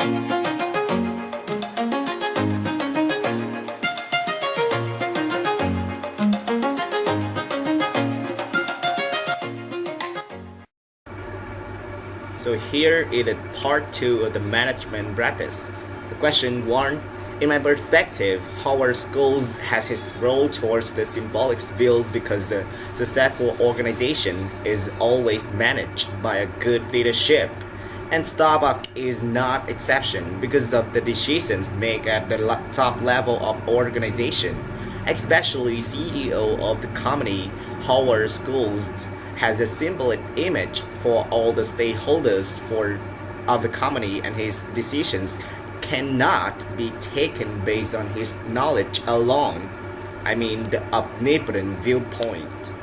So here is the part 2 of the management practice. Question 1. In my perspective, Howard Schools has its role towards the symbolic views because the successful organization is always managed by a good leadership. And Starbucks is not exception because of the decisions made at the top level of organization, especially CEO of the company, Howard Schools has a symbolic image for all the stakeholders of the company, and his decisions cannot be taken based on his knowledge alone. I mean the omnipotent viewpoint.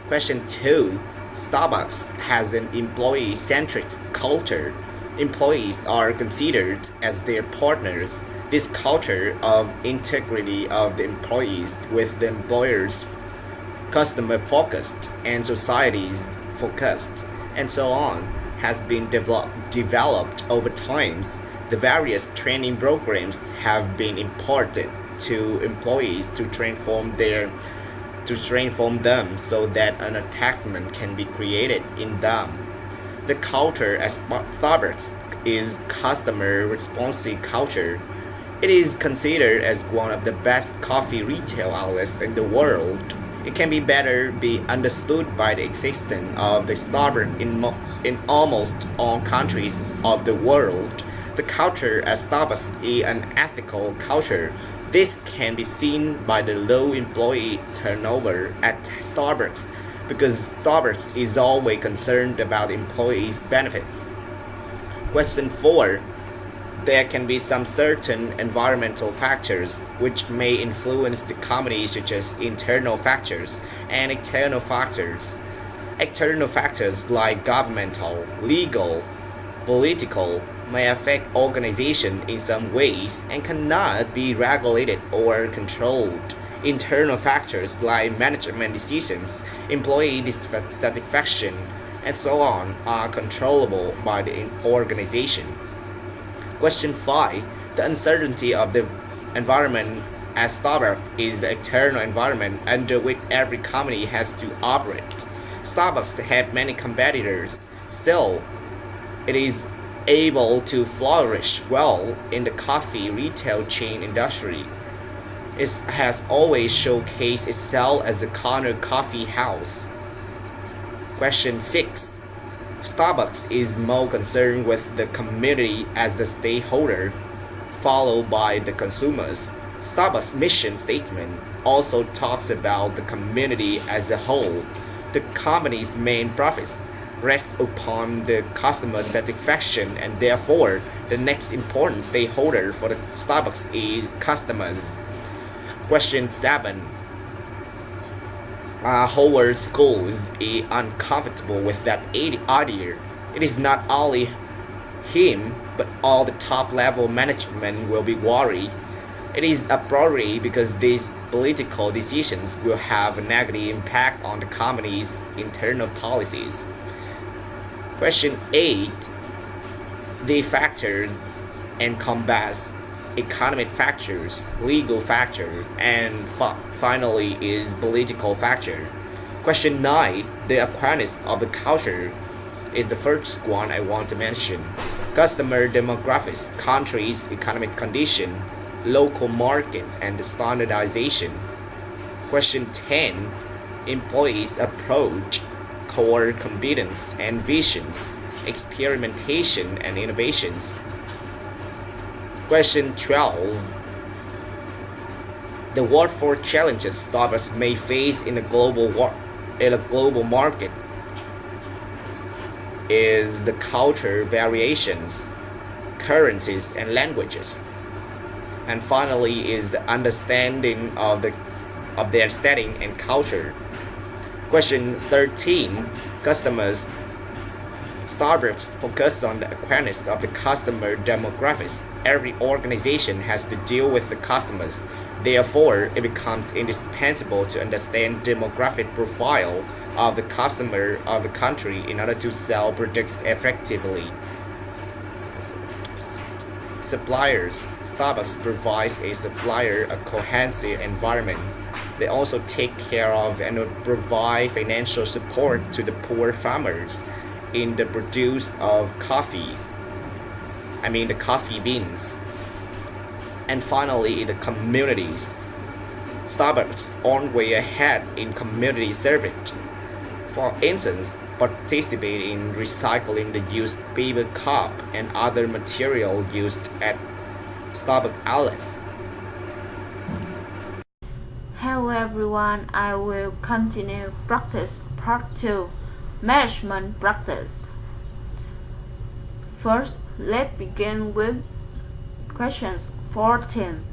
Question 2. Starbucks has an employee-centric culture. Employees are considered as their partners. This culture of integrity of the employees with the employers customer focused and societies focused and so on has been developed over times. The various training programs have been imparted to employees to transform them so that an attachment can be created in them. The culture at Starbucks is customer responsive culture. It is considered as one of the best coffee retail outlets in the world. It can be better be understood by the existence of the Starbucks in almost all countries of the world. The culture at Starbucks is an ethical culture. This can be seen by the low employee turnover at Starbucks because Starbucks is always concerned about employees' benefits. Question 4. There can be some certain environmental factors which may influence the company, such as internal factors and external factors. External factors like governmental, legal, political may affect organization in some ways and cannot be regulated or controlled. Internal factors like management decisions, employee dissatisfaction, and so on are controllable by the organization. Question 5. The uncertainty of the environment at Starbucks is the external environment under which every company has to operate. Starbucks has many competitors, so it is able to flourish well in the coffee retail chain industry. It has always showcased itself as a corner coffee house. Question 6. Starbucks is more concerned with the community as the stakeholder, followed by the consumers. Starbucks' mission statement also talks about the community as a whole. The company's main profits rest upon the customer satisfaction, and therefore the next important stakeholder for the Starbucks is customers. Question 7. Howard Schools is uncomfortable with that idea. It is not only him, but all the top level management will be worried. It is appropriate because these political decisions will have a negative impact on the company's internal policies. Question 8. The factors encompass economic factors, legal factor, and finally is political factor. Question 9. The awareness of the culture is the first one I want to mention. Customer demographics, country's economic condition, local market, and the standardization. Question 10. Employees' approach, core competence and visions, experimentation and innovations. Question 12. The workforce challenges Starbucks may face in a global market is the culture variations, currencies, and languages. And finally is the understanding of their setting and culture. Question 13. Customers. Starbucks focused on the awareness of the customer demographics. Every organization has to deal with the customers. Therefore, it becomes indispensable to understand demographic profile of the customer of the country in order to sell products effectively. suppliers. Starbucks provides a supplier a cohesive environment. They also take care of and provide financial support to the poor farmers in the produce of the coffee beans. And finally, in the communities, Starbucks on way ahead in community service. For instance, participate in recycling the used paper cup and other material used at Starbucks outlets. Hello everyone, I will continue practice part 2, management practice. First, let's begin with questions 14.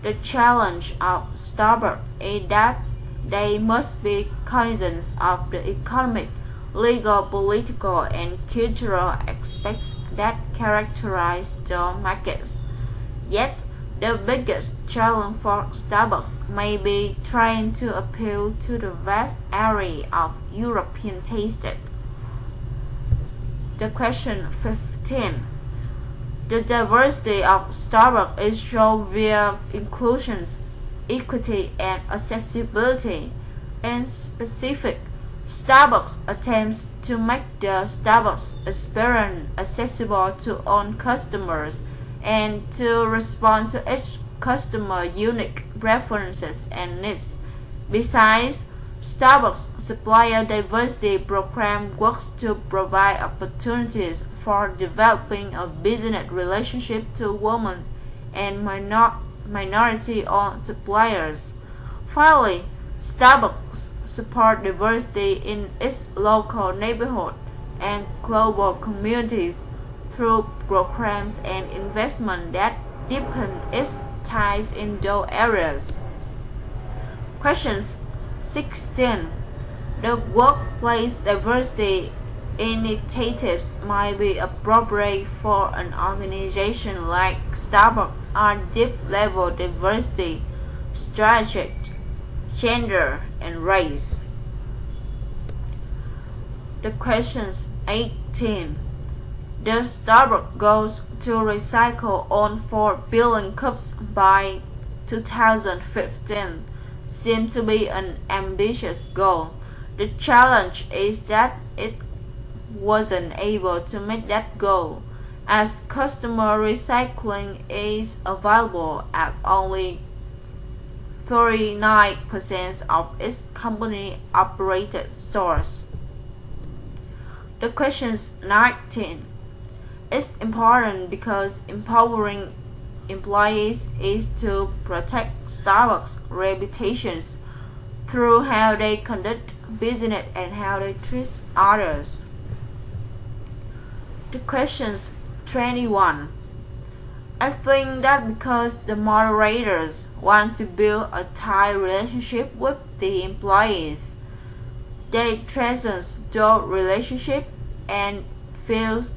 The challenge of Starbucks is that they must be cognizant of the economic, legal, political, and cultural aspects that characterize the markets. Yet, the biggest challenge for Starbucks may be trying to appeal to the vast array of European tastes. The question 15. The diversity of Starbucks is shown via inclusion, equity, and accessibility. In specific, Starbucks attempts to make the Starbucks experience accessible to all customers and to respond to each customer's unique preferences and needs. Besides, Starbucks Supplier Diversity Program works to provide opportunities for developing a business relationship to women and minority-owned suppliers. Finally, Starbucks supports diversity in its local neighborhood and global communities through programs and investment that deepen its ties in those areas. Questions 16. The workplace diversity initiatives might be appropriate for an organization like Starbucks are deep-level diversity, strategy, gender, and race. The questions 18. The Starbucks goals to recycle all 4 billion cups by 2015 seem to be an ambitious goal. The challenge is that it wasn't able to meet that goal, as customer recycling is available at only 39% of its company-operated stores. The question 19. It's important because empowering employees is to protect Starbucks' reputations through how they conduct business and how they treat others. The questions 21. I think that because the moderators want to build a tight relationship with the employees, they treasure those relationships and feels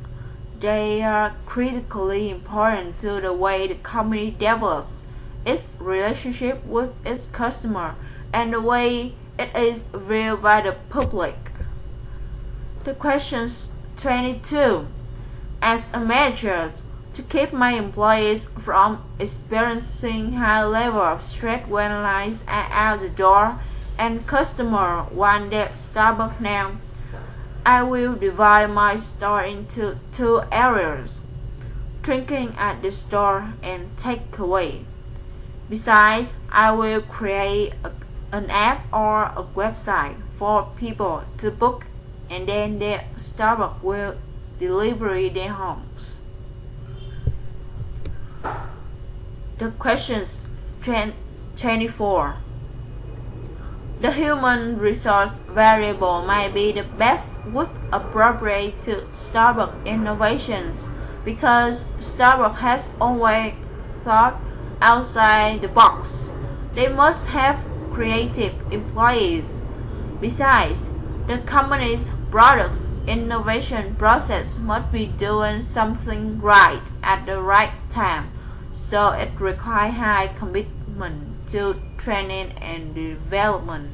they are critically important to the way the company develops its relationship with its customer and the way it is viewed by the public. The questions 22. As a measure to keep my employees from experiencing high level of stress when lines are out the door and customers want their Starbucks now, I will divide my store into 2 areas: drinking at the store and takeaway. Besides, I will create an app or a website for people to book and then their Starbucks will deliver their homes. The questions 24. The human resource variable might be the best with appropriate to Starbucks innovations because Starbucks has always thought outside the box. They must have creative employees. Besides, the company's products innovation process must be doing something right at the right time, so it requires high commitment to training and development.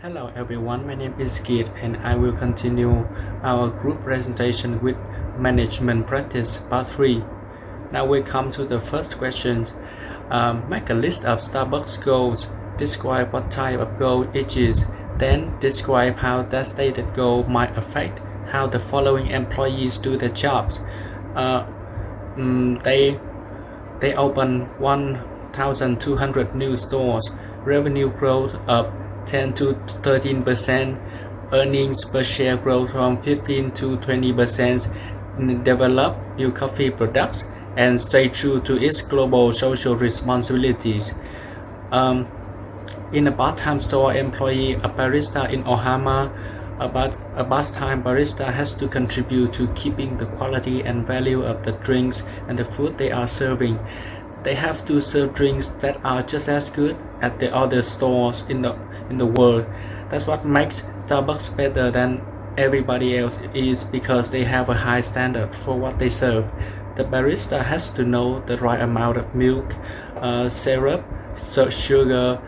Hello everyone, my name is Keith and I will continue our group presentation with management practice part 3. Now we come to the first question. Make a list of Starbucks goals. Describe what type of goal it is. Then describe how that stated goal might affect how the following employees do their jobs. They open 1,200 new stores. Revenue growth of 10 to 13%. Earnings per share growth from 15 to 20%. Develop new coffee products and stay true to its global social responsibilities. In a part-time store employee, a barista in Ohama, a part-time barista has to contribute to keeping the quality and value of the drinks and the food they are serving. They have to serve drinks that are just as good as the other stores in the world. That's what makes Starbucks better than everybody else, is because they have a high standard for what they serve. The barista has to know the right amount of milk, syrup, sugar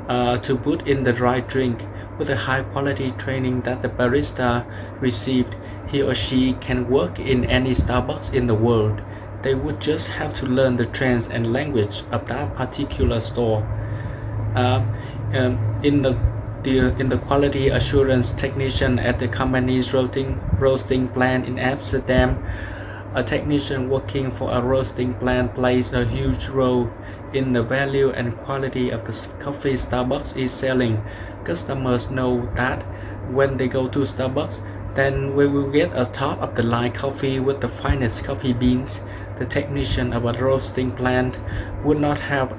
to put in the right drink. With the high quality training that the barista received, he or she can work in any Starbucks in the world. They would just have to learn the trends and language of that particular store. In the quality assurance technician at the company's roasting plant in Amsterdam, a technician working for a roasting plant plays a huge role in the value and quality of the coffee Starbucks is selling. Customers know that when they go to Starbucks, then we will get a top-of-the-line coffee with the finest coffee beans. The technician of a roasting plant would not have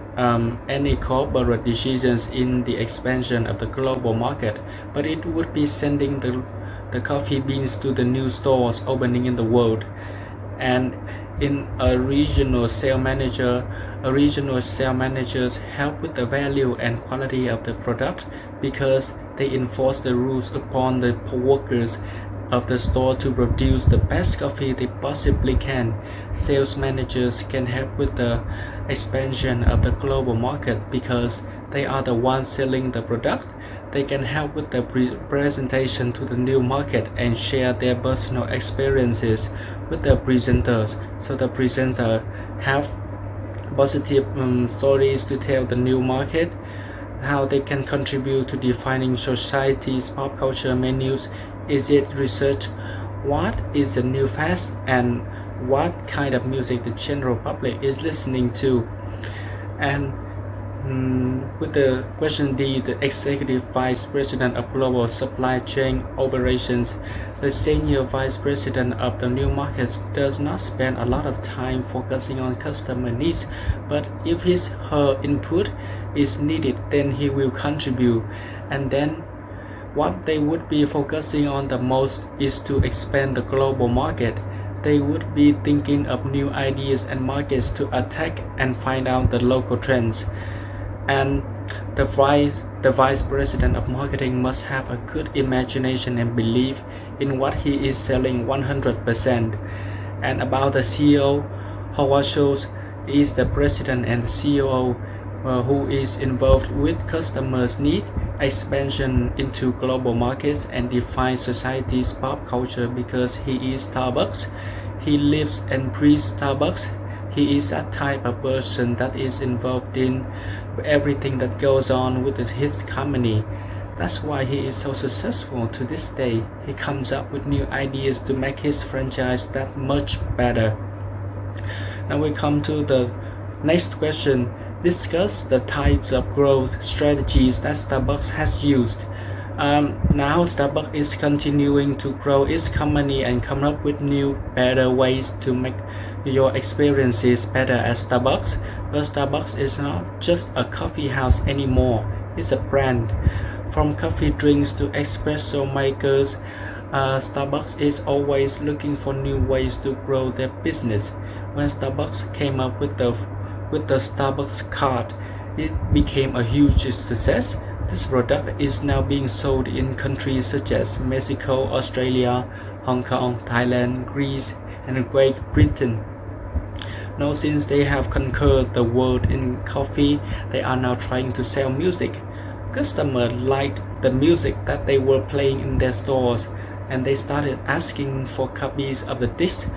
any corporate decisions in the expansion of the global market, but it would be sending the coffee beans to the new stores opening in the world. And in a regional sales managers help with the value and quality of the product because they enforce the rules upon the workers of the store to produce the best coffee they possibly can. Sales managers can help with the expansion of the global market because they are the ones selling the product. They can help with the presentation to the new market and share their personal experiences with the presenters, so the presenters have positive stories to tell the new market, how they can contribute to defining society's pop culture menus. Is it research what is the new fast and what kind of music the general public is listening to? And with the question D, the Executive Vice President of Global Supply Chain Operations, the Senior Vice President of the new markets does not spend a lot of time focusing on customer needs, but if her input is needed, then he will contribute. And then what they would be focusing on the most is to expand the global market. They would be thinking of new ideas and markets to attack and find out the local trends. And the vice president of marketing must have a good imagination and believe in what he is selling 100%. And about the CEO, Howard Schultz is the president and the COO who is involved with customers' need, expansion into global markets, and define society's pop culture because he is Starbucks. He lives and breathes Starbucks. He is that type of person that is involved in everything that goes on with his company. That's why he is so successful to this day. He comes up with new ideas to make his franchise that much better. Now we come to the next question. Discuss the types of growth strategies that Starbucks has used. Now Starbucks is continuing to grow its company and come up with new, better ways to make your experiences better at Starbucks. But Starbucks is not just a coffee house anymore. It's a brand. From coffee drinks to espresso makers, Starbucks is always looking for new ways to grow their business. When Starbucks came up with the Starbucks card, it became a huge success. This product is now being sold in countries such as Mexico, Australia, Hong Kong, Thailand, Greece, and Great Britain. Now, since they have conquered the world in coffee, they are now trying to sell music. Customers liked the music that they were playing in their stores. and they started asking for copies of the disc.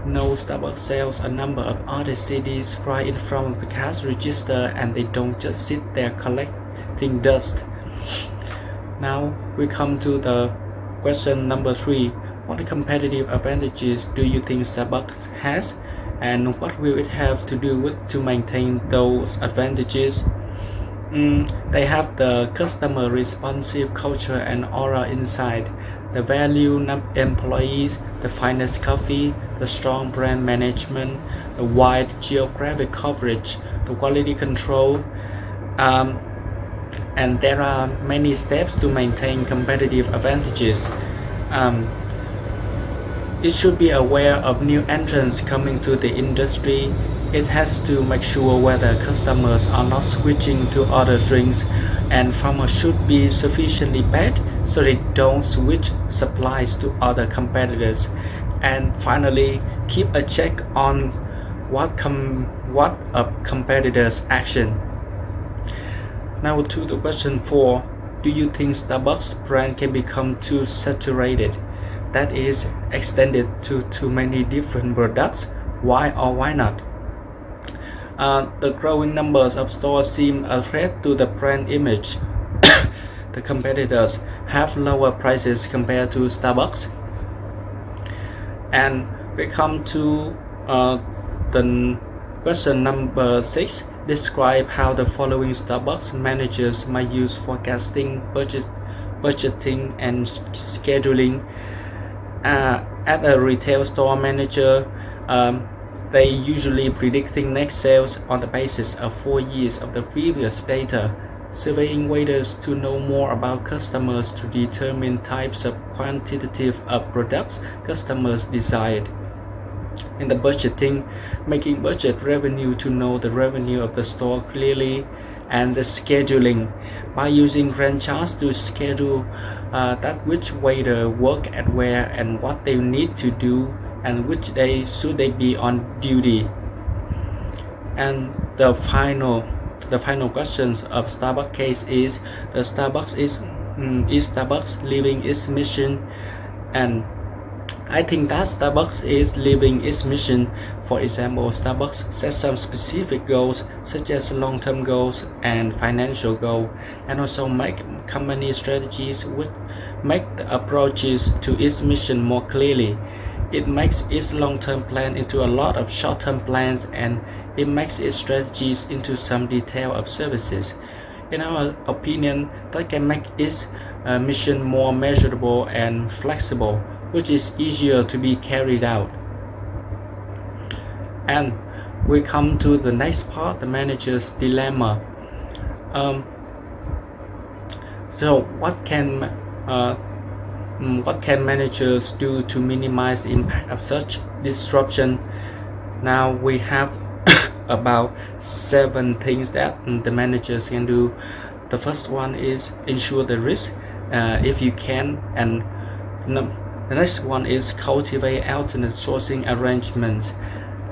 No, Starbucks sells a number of artist CDs right in front of the cash register, and they don't just sit there collecting dust. Now we come to the question number 3. What competitive advantages do you think Starbucks has, and what will it have to do with to maintain those advantages? They have the customer responsive culture and aura inside, the value employees, the finest coffee, the strong brand management, the wide geographic coverage, the quality control, and there are many steps to maintain competitive advantages. It should be aware of new entrants coming to the industry. It has to make sure whether customers are not switching to other drinks, and farmers should be sufficiently bad so they don't switch supplies to other competitors. And finally, keep a check on what competitors' action. Now to the question 4. Do you think Starbucks brand can become too saturated? That is, extended to too many different products? Why or why not? The growing numbers of stores seem a threat to the brand image. The competitors have lower prices compared to Starbucks. And we come to the question number 6. Describe how the following Starbucks managers might use forecasting, budgeting, and scheduling. At a retail store manager, they usually predicting next sales on the basis of 4 years of the previous data, surveying waiters to know more about customers to determine types of quantitative of products customers desired. In the budgeting, making budget revenue to know the revenue of the store clearly, and the scheduling, by using Gantt charts to schedule that which waiter work at where and what they need to do and which day should they be on duty. And the final questions of Starbucks case is: is Starbucks living its mission? And I think that Starbucks is living its mission. For example, Starbucks sets some specific goals such as long-term goals and financial goals, and also make company strategies which make the approaches to its mission more clearly. It makes its long-term plan into a lot of short-term plans, and it makes its strategies into some detail of services. In our opinion, that can make its mission more measurable and flexible, which is easier to be carried out. And we come to the next part, the manager's dilemma. So what can managers do to minimize the impact of such disruption? Now we have about 7 things that the managers can do. The first one is ensure the risk if you can, and the next one is cultivate alternate sourcing arrangements,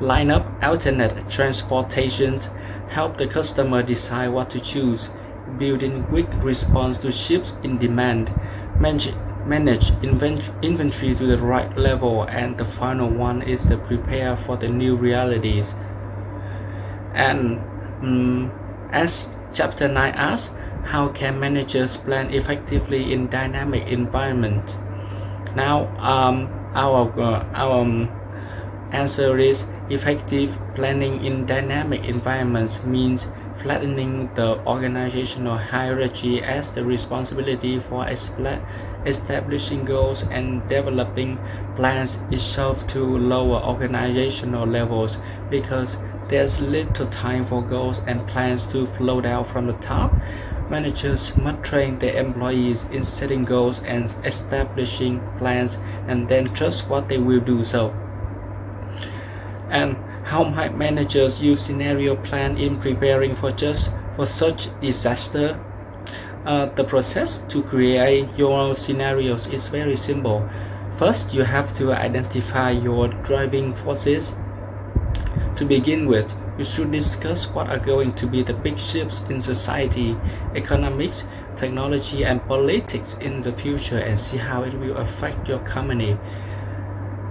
line up alternate transportations, help the customer decide what to choose, build in quick response to shifts in demand, manage inventory to the right level, and the final one is to prepare for the new realities. And as chapter 9 asks, how can managers plan effectively in dynamic environment? Now our answer is effective planning in dynamic environments means flattening the organizational hierarchy as the responsibility for establishing goals and developing plans is shoved to lower organizational levels, because there's little time for goals and plans to flow down from the top. Managers must train their employees in setting goals and establishing plans, and then trust what they will do so. And how might managers use scenario plan in preparing for such disaster? The process to create your scenarios is very simple. First, you have to identify your driving forces. To begin with, you should discuss what are going to be the big shifts in society, economics, technology and politics in the future and see how it will affect your company.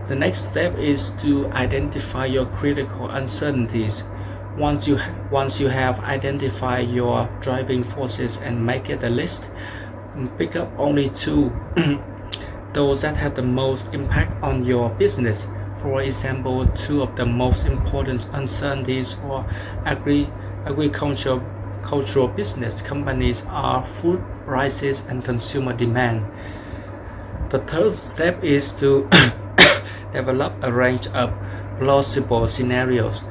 The next step is to identify your critical uncertainties. Once you have identified your driving forces and make it a list, pick up only two those that have the most impact on your business. For example, two of the most important uncertainties for agricultural business companies are food prices and consumer demand. The third step is to develop a range of plausible scenarios.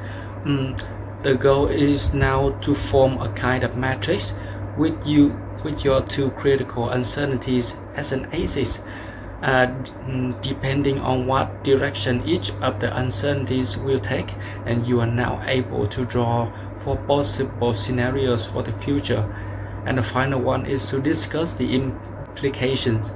The goal is now to form a kind of matrix with your two critical uncertainties as an axis. Depending on what direction each of the uncertainties will take, and you are now able to draw for possible scenarios for the future. And the final one is to discuss the implications.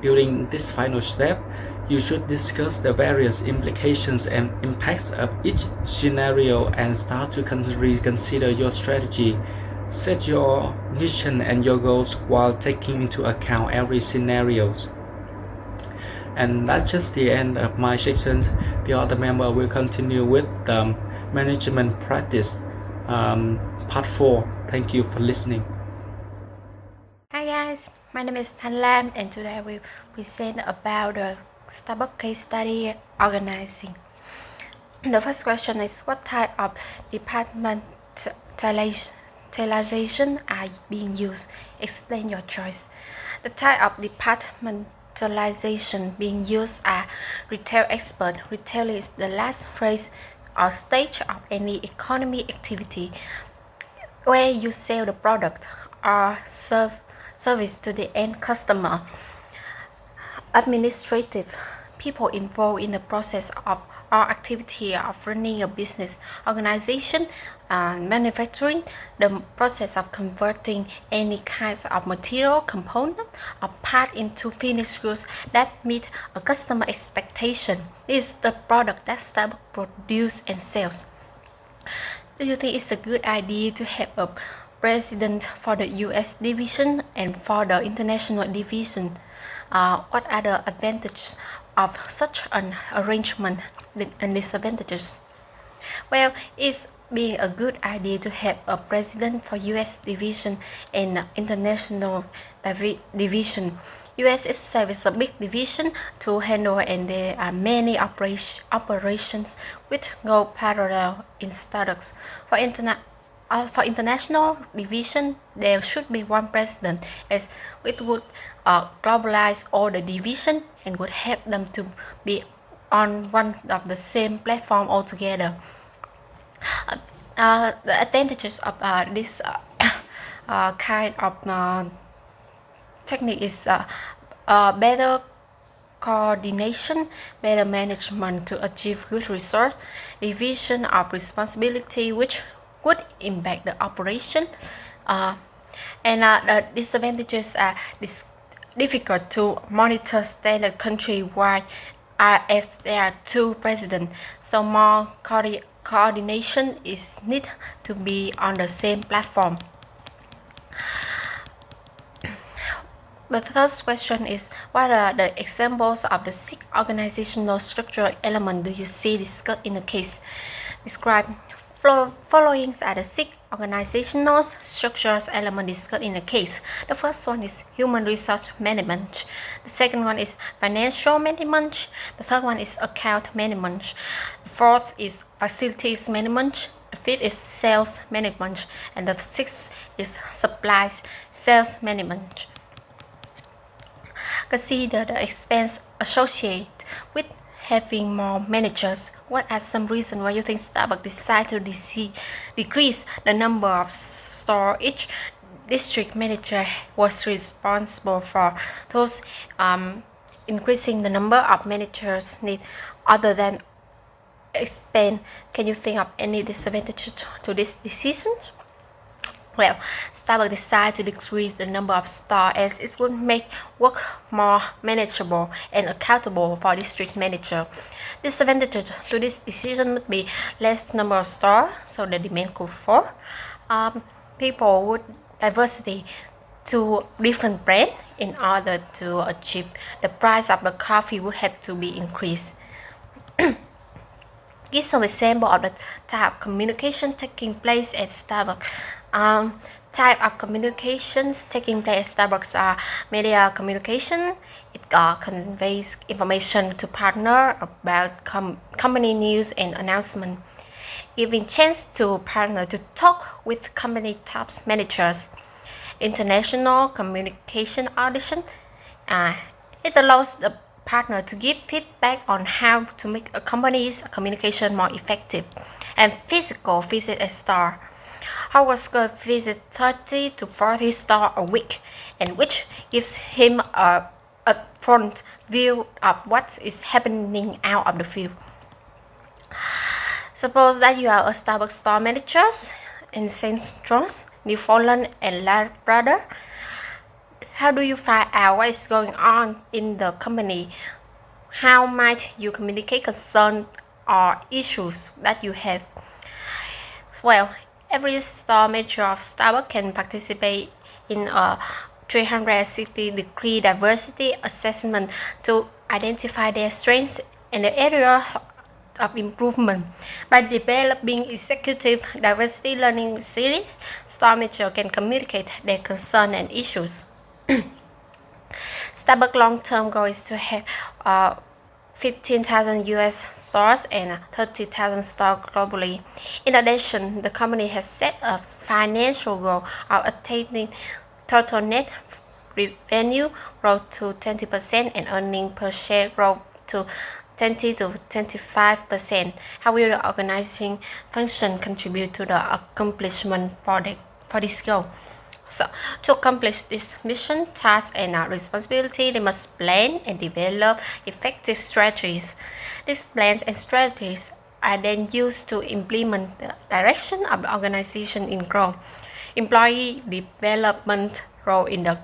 During this final step, you should discuss the various implications and impacts of each scenario and start to reconsider your strategy. Set your mission and your goals while taking into account every scenario. And that's just the end of my section. The other member will continue with the management practice part 4. Thank you for listening. Hi guys, my name is Thanh Lam and today I will present about the Starbucks case study organizing. The first question is, what type of departmentalization are being used? Explain your choice. The type of departmentalization being used are retail expert. Retail is the last phase or stage of any economy activity where you sell the product or service to the end customer. Administrative, people involved in the process of or activity of running a business. Organization, manufacturing, the process of converting any kinds of material, component, or part into finished goods that meet a customer expectation. This is the product that Starbucks produces and sells. Do you think it's a good idea to have a president for the US division and for the international division? What are the advantages of such an arrangement and disadvantages? Well, it's being a good idea to have a president for US division and international division. US itself is a big division to handle, and there are many operations which go parallel in Starbucks. For international division, there should be one president, as it would globalize all the division and would help them to be on one of the same platform altogether. The advantages of this kind of technique is better coordination, better management to achieve good results, division of responsibility which would impact the operation, and the disadvantages are difficult to monitor standard countrywide as there are two presidents, so more coordination is needed to be on the same platform. The third question is, what are the examples of the 6 organizational structural elements do you see discussed in the case? Describe. Following are the 6 organizational structures elements discussed in the case. The first one is human resource management. The second one is financial management. The third one is account management. The fourth is facilities management. The fifth is sales management. And the sixth is supplies sales management. Consider the expense associated with having more managers. What are some reasons why you think Starbucks decided to decrease the number of stores? Each district manager was responsible for those increasing the number of managers need. Other than expand, can you think of any disadvantages to this decision? Well, Starbucks decided to decrease the number of stores as it would make work more manageable and accountable for district manager. Disadvantages to this decision would be less number of stores, so the demand could fall. People with diversity, to different brands. In order to achieve the price of the coffee would have to be increased. Give some example of the type of communication taking place at Starbucks. Type of communications taking place at Starbucks are media communication. It conveys information to partner about company news and announcement, giving chance to partner to talk with company top managers. International communication audition. It allows the partner to give feedback on how to make a company's communication more effective. And physical visit a store. Howard Scott visits 30 to 40 stores a week, and which gives him a front view of what is happening out of the field. Suppose that you are a Starbucks store manager in St. John's, Newfoundland and Labrador. How do you find out what is going on in the company? How might you communicate concerns or issues that you have? Well, every store manager of Starbucks can participate in a 360-degree diversity assessment to identify their strengths and the areas of improvement. By developing executive diversity learning series, store manager can communicate their concerns and issues. Starbucks long-term goal is to have 15,000 US stores and 30,000 stores globally. In addition, the company has set a financial goal of attaining total net revenue growth to 20% and earning per share growth to 20 to 25%. How will the organizing function contribute to the accomplishment for this goal? So, to accomplish this mission, task, and responsibility, they must plan and develop effective strategies. These plans and strategies are then used to implement the direction of the organization in growth, employee development, role in the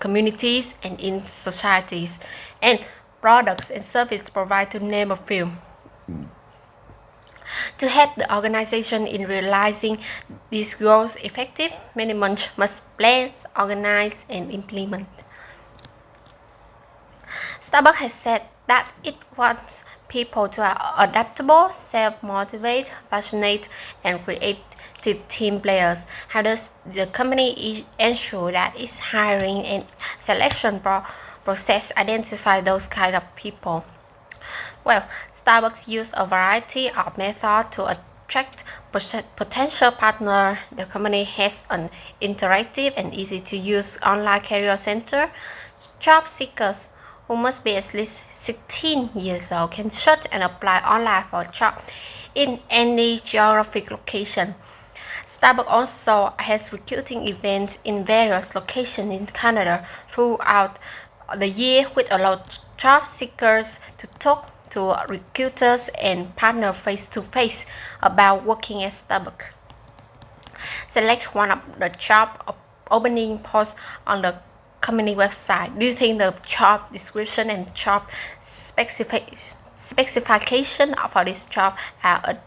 communities and in societies, and products and services provided to name a few. To help the organization in realizing these goals effective, management must plan, organize, and implement. Starbucks has said that it wants people to are adaptable, self-motivated, passionate, and creative team players. How does the company ensure that its hiring and selection process identify those kind of people? Well, Starbucks uses a variety of methods to attract potential partners. The company has an interactive and easy-to-use online career center. Job seekers who must be at least 16 years old can search and apply online for a job in any geographic location. Starbucks also has recruiting events in various locations in Canada throughout the year, which allow job seekers to talk to recruiters and partner face-to-face about working at Starbucks. Select one of the job opening posts on the company website. Do you think the job description and job specification for this job are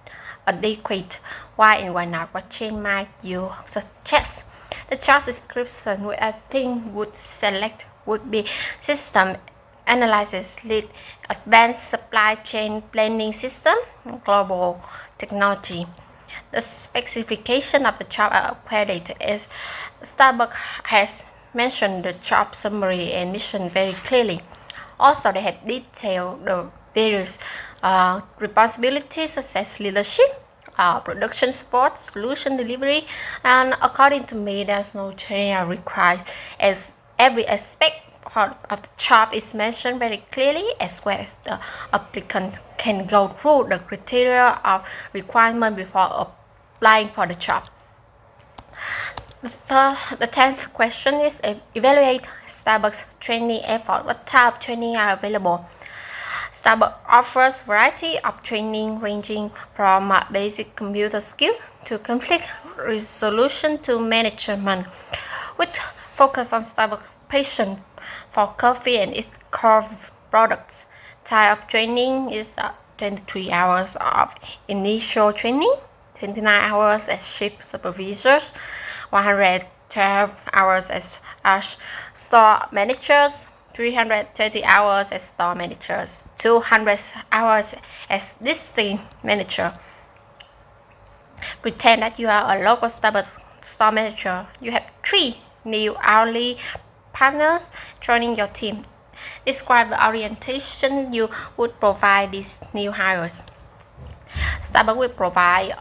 adequate? Why and why not? What change might you suggest? The job description which I think would select would be system analysis lead, advanced supply chain planning system, global technology. The specification of the job are accredited as Starbucks has mentioned the job summary and mission very clearly. Also, they have detailed the various responsibilities such as leadership, production support, solution delivery, and according to me, there's no change required as every aspect of the job is mentioned very clearly, as well as the applicant can go through the criteria of requirement before applying for the job. The 10th question is evaluate Starbucks training effort. What type of training are available? Starbucks offers variety of training ranging from basic computer skill to conflict resolution to management, with focus on Starbucks passion for coffee and its core products. Type of training is 23 hours of initial training, 29 hours as shift supervisors, 120 12 hours as store managers, 330 hours as store managers, 200 hours as district manager. Pretend that you are a local Starbucks store manager. You have 3 new hourly partners joining your team. Describe the orientation you would provide these new hires. Starbucks will provide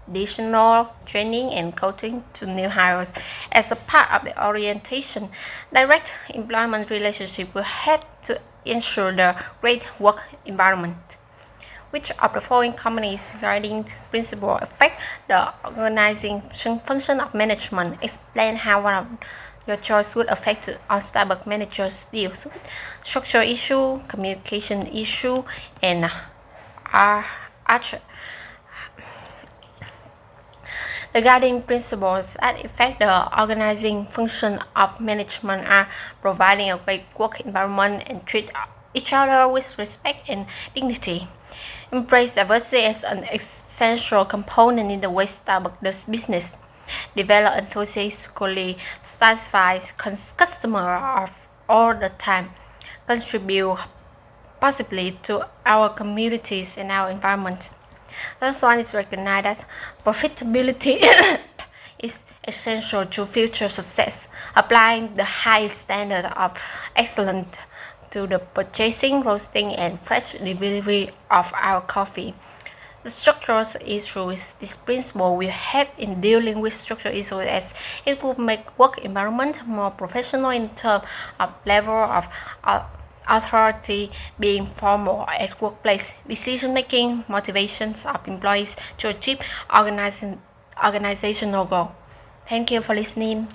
additional training and coaching to new hires. As a part of the orientation, direct employment relationship will help to ensure the great work environment. Which of the following companies' guiding principles affect the organizing function of management? Explain how one of your choice would affect our Starbucks managers deals with structural issue, communication issue, and other. The guiding principles that affect the organizing function of management are providing a great work environment and treat each other with respect and dignity. Embrace diversity as an essential component in the way Starbucks does business. Develop enthusiastically satisfied customers all the time. Contribute positively to our communities and our environment. Third one is recognize that profitability is essential to future success, applying the highest standard of excellence to the purchasing, roasting, and fresh delivery of our coffee. The structural issues, this principle will help in dealing with structural issues as it will make work environment more professional in terms of level of authority being formal at workplace, decision-making, motivations of employees to achieve organizational goal. Thank you for listening.